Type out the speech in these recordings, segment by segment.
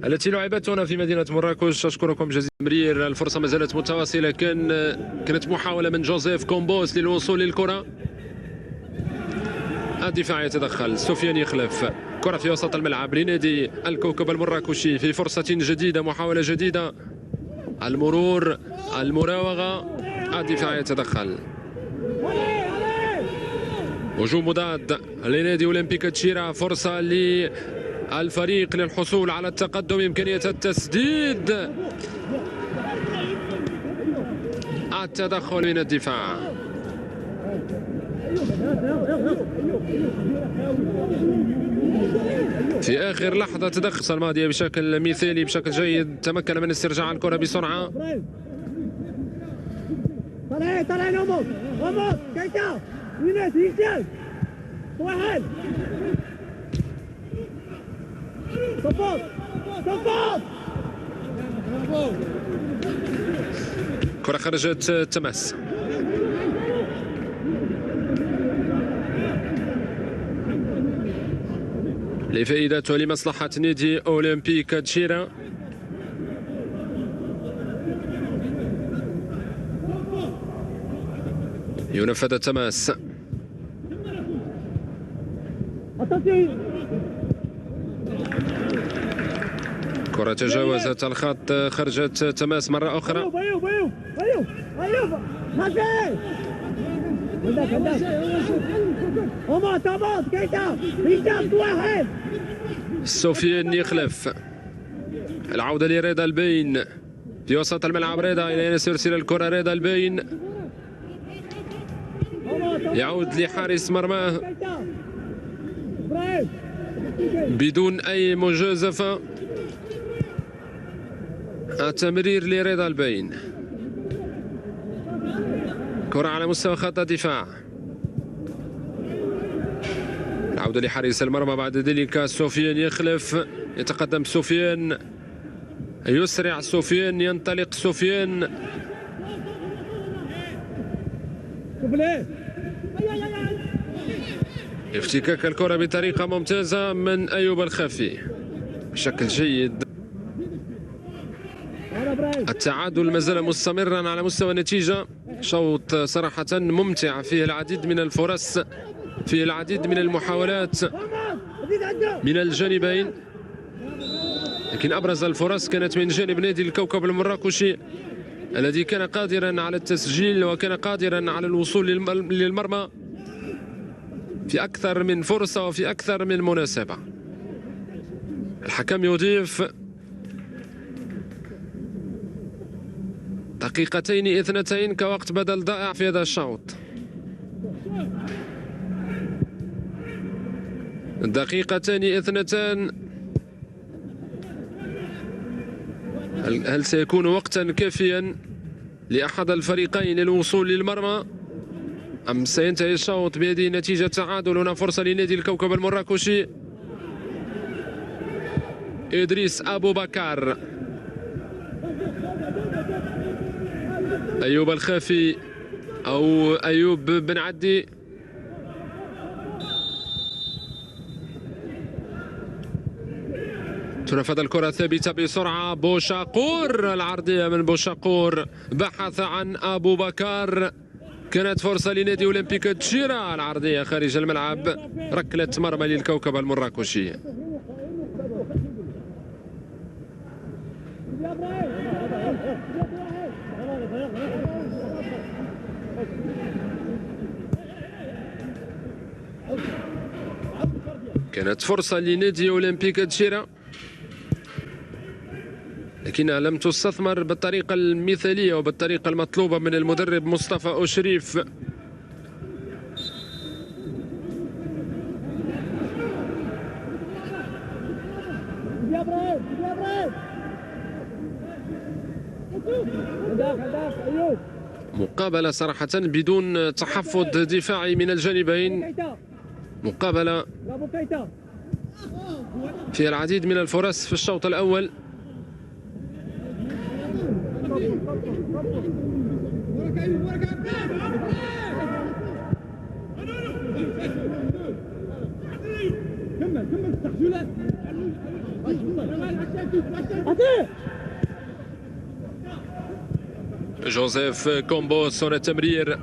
التي لعبت هنا في مدينة مراكش. أشكركم جزيلا. تمرير الفرصة ما زالت متواصلة. كانت محاولة من جوزيف كومبوس للوصول للكرة. الدفاع يتدخل، سفيان يخلف كرة في وسط الملعب لنادي الكوكب المراكشي في فرصة جديدة، محاولة جديدة، المرور، المراوغة، الدفاع يتدخل. هجوم مضاد لنادي أولمبيك تشيرا، فرصة للفريق للحصول على التقدم، إمكانية التسديد، التدخل من الدفاع. في آخر لحظة تدخل الماضية بشكل مثالي، بشكل جيد، تمكن من استرجاع الكرة بسرعة. كرة خرجت تماس. لفائدة ولمصلحة نادي أولمبيك تشيرا. ينفذ تماس. كرة تجاوزت الخط، خرجت تماس مرة أخرى. سفيان يخلف، العودة لرضا البين في وسط الملعب. رضا إلى يرسل الكرة، رضا البين يعود لحارس مرماه بدون أي مجازفة. التمرير لرضا البين، كرة على مستوى خط الدفاع، العودة لحارس المرمى. بعد ذلك سفيان يخلف، يتقدم سفيان، يسرع سفيان، ينطلق سفيان، افتكاك الكرة بطريقة ممتازة من أيوب الخافي بشكل جيد. التعادل ما زال مستمرا على مستوى النتيجة. شوط صراحة ممتع، فيه العديد من الفرص، فيه العديد من المحاولات من الجانبين، لكن أبرز الفرص كانت من جانب نادي الكوكب المراكشي الذي كان قادرا على التسجيل وكان قادرا على الوصول للمرمى في أكثر من فرصة وفي أكثر من مناسبة. الحكم يضيف 2 دقيقتين كوقت بدل ضائع في هذا الشوط. 2 دقيقتان. هل سيكون وقتا كافيا لأحد الفريقين للوصول للمرمى، أم سينتهي الشوط بهذه النتيجة تعادل؟ هنا فرصة لنادي الكوكب المراكشي. إدريس أبو بكر، أيوب الخافي أو أيوب بن عدي، تنفذ الكرة ثابتة بسرعة. بوشاقور، العرضية من بوشاقور، بحث عن أبو بكر، كانت فرصة لنادي أولمبيك تشيرا، العرضية خارج الملعب، ركلة مرمى للكوكب المراكشي. كانت فرصة لنادي أولمبيك تشيرا لكنها لم تستثمر بالطريقة المثالية وبالطريقة المطلوبة من المدرب مصطفى أشريف. مقابلة صراحة بدون تحفظ دفاعي من الجانبين، مقابلة فيها العديد من الفرص في الشوط الأول. جوزيف كومبوس هنا التمرير.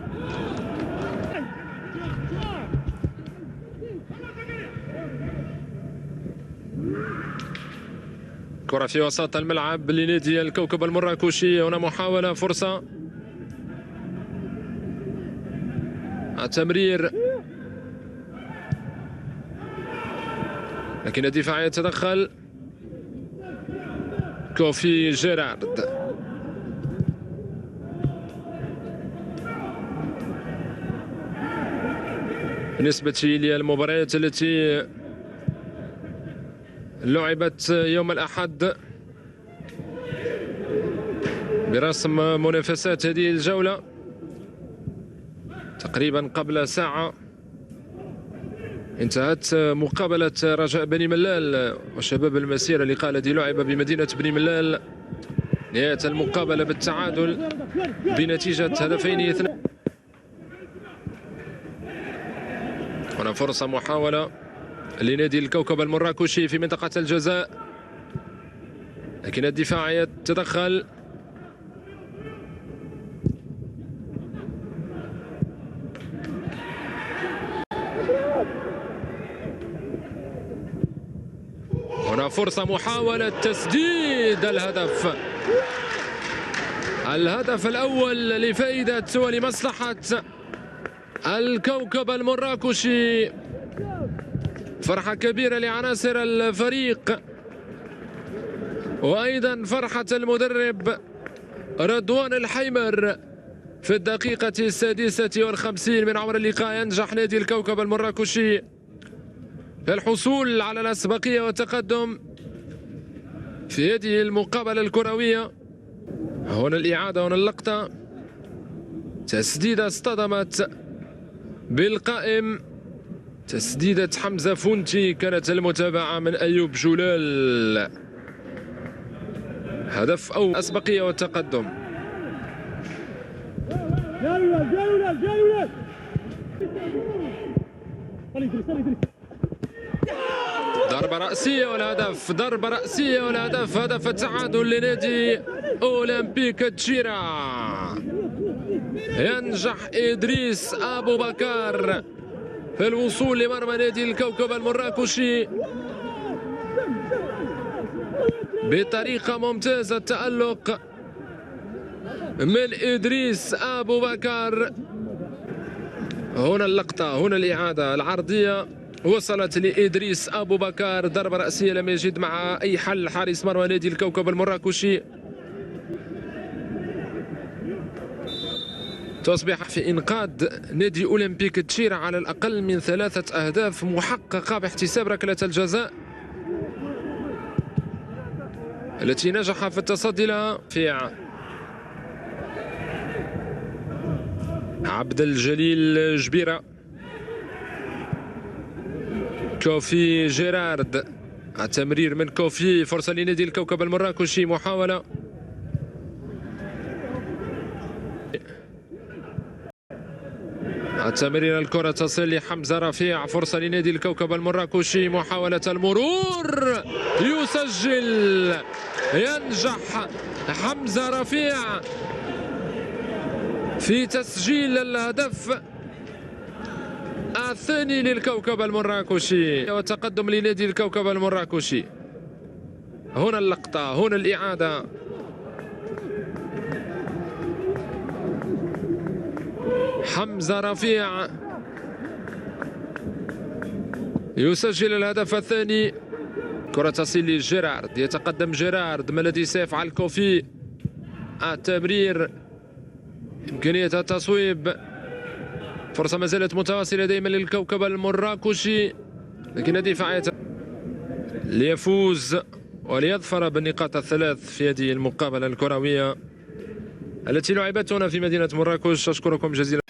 كرة في وسط الملعب لنادي الكوكب المراكشي. هنا محاولة، فرصة، التمرير، لكن الدفاع يتدخل. كوفي جيرارد، بالنسبة للمباريات التي لعبت يوم الأحد برسم منافسات هذه الجولة تقريبا قبل ساعة انتهت مقابلة رجاء بني ملال وشباب المسيرة اللقاء الذي لعب بمدينة بني ملال. نهاية المقابلة بالتعادل بنتيجة 2-2. هنا فرصة، محاولة لنادي الكوكب المراكشي في منطقة الجزاء، لكن الدفاع يتدخل. هنا فرصة، محاولة تسديد الهدف الأول لفائدة ولمصلحة الكوكب المراكشي. فرحة كبيرة لعناصر الفريق، وأيضا فرحة المدرب رضوان الحيمر. في الدقيقة 56 من عمر اللقاء ينجح نادي الكوكب المراكشي في الحصول على الأسبقية والتقدم في هذه المقابلة الكروية. هنا الإعادة، هنا اللقطة، تسديدة اصطدمت بالقائم، تسديدة حمزة فونتي، كانت المتابعة من أيوب جلال. هدف أو أسبقية والتقدم. ضربة رأسية والهدف، ضربة رأسية والهدف، هدف التعادل لنادي أولمبيك تشيرا. ينجح إدريس أبو بكر في الوصول لمرمى نادي الكوكب المراكشي بطريقة ممتازة. التألق من إدريس أبو بكر. هنا اللقطة، هنا الإعادة العرضية وصلت لإدريس أبو بكر. ضربة رأسية لم يجد مع أي حل حارس مرمى نادي الكوكب المراكشي. تصبح في إنقاذ نادي أولمبيك تشيرا على الأقل من 3 أهداف محققة باحتساب ركلة الجزاء التي نجح في التصدي لها في عبد الجليل جبيرة. كوفي جيرارد، التمرير من كوفي، فرصة لنادي الكوكب المراكشي، محاولة. التمرير، الكرة تصل لحمزة رفيع، فرصة لنادي الكوكب المراكشي، محاولة المرور، يسجل، ينجح حمزة رفيع في تسجيل الهدف الثاني للكوكب المراكشي وتقدم لنادي الكوكب المراكشي. هنا اللقطة، هنا الإعادة، حمزة رفيع يسجل الهدف الثاني. كرة تصل لجيرارد، يتقدم جيرارد، ما الذي سيفعل كوفي؟ التمرير، إمكانية التصويب، فرصة ما زالت متواصلة دائما للكوكب المراكشي، لكن الدفاع ليفوز وليظفر بالنقاط الثلاث في هذه المقابلة الكروية التي لعبت هنا في مدينة مراكش. أشكركم جزيلا.